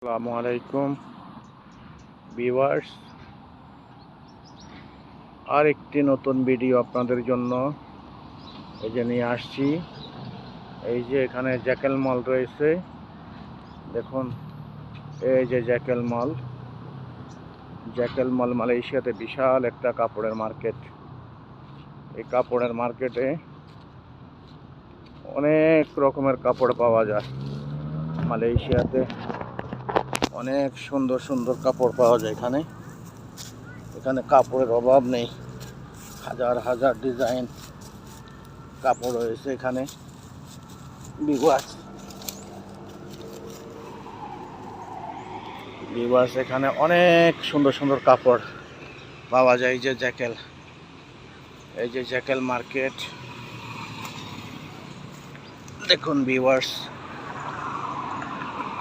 আসসালামু আলাইকুম ভিউয়ার্স, আর একটি নতুন ভিডিও আপনাদের জন্য এই যে নিয়ে আসছি। এই যে এখানে জ্যাকেল মল রয়েছে, দেখুন এই যে জ্যাকেল মল মালয়েশিয়াতে বিশাল একটা কাপড়ের মার্কেট। এই কাপড়ের মার্কেটে অনেক রকমের কাপড় পাওয়া যায়। মালয়েশিয়াতে অনেক সুন্দর সুন্দর কাপড় পাওয়া যায়। এখানে কাপড়ের অভাব নেই, হাজার হাজার ডিজাইন কাপড় রয়েছে এখানে। ভিউয়ার্স এখানে অনেক সুন্দর সুন্দর কাপড় পাওয়া যায়। এই যে জ্যাকেল মার্কেট দেখুন ভিউয়ার্স,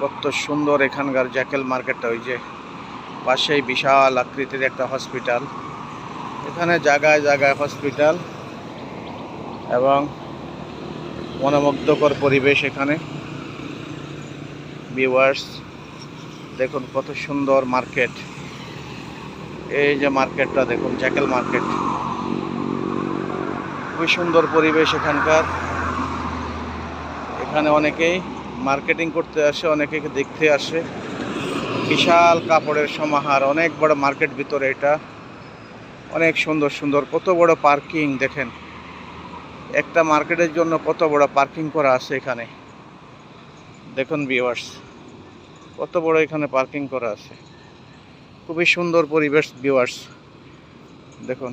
কত সুন্দর এখানকার জ্যাকেল মার্কেটটা। ওই যে পাশেই বিশাল আকৃতির একটা হসপিটাল। এখানে জায়গায় জায়গায় হসপিটাল এবং মনোমুগ্ধকর পরিবেশ এখানে। ভিউয়ার্স দেখুন কত সুন্দর মার্কেট। এই যে মার্কেটটা দেখুন, জ্যাকেল মার্কেট, খুবই সুন্দর পরিবেশ এখানকার। এখানে অনেকেই মার্কেটিং করতে আসে, অনেকে দেখতে আসে। বিশাল কাপড়ের সমাহার, অনেক বড় মার্কেট ভিতরে এটা। অনেক সুন্দর সুন্দর, কত বড় পার্কিং দেখেন। একটা মার্কেটের জন্য কত বড় পার্কিং করা আছে এখানে দেখুন ভিউয়ার্স, কত বড় এখানে পার্কিং করা আছে। খুবই সুন্দর পরিবেশ ভিউয়ার্স, দেখুন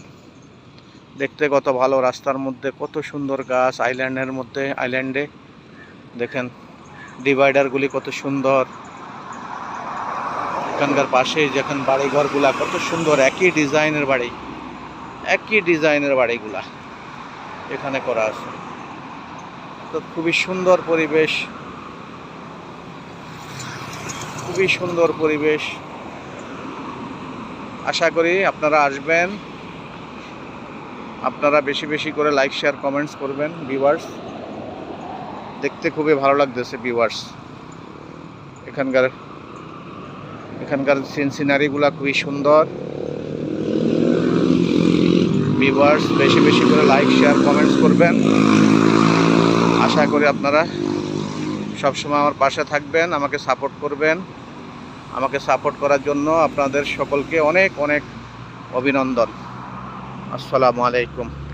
দেখতে কত ভালো। রাস্তার মধ্যে কত সুন্দর গাছ, আইল্যান্ডে দেখেন ডিভাইডারগুলি কত সুন্দর। এখানকার পাশেই যেখানে বাড়িঘরগুলা কত সুন্দর, একই ডিজাইনের বাড়িগুলা এখানে করা আছে। তো খুবই সুন্দর পরিবেশ। আশা করি আপনারা আসবেন, আপনারা বেশি বেশি করে লাইক শেয়ার কমেন্টস করবেন ভিউয়ার্স। দেখতে খুবই ভালো লাগতেছে ভিউয়ার্স। এখানকার সিনারিগুলা খুবই সুন্দর। ভিউয়ার্স বেশি বেশি করে লাইক শেয়ার কমেন্টস করবেন। আশা করি আপনারা সবসময় আমার পাশে থাকবেন, আমাকে সাপোর্ট করবেন। আমাকে সাপোর্ট করার জন্য আপনাদের সকলকে অনেক অনেক অভিনন্দন। আসসালামু আলাইকুম।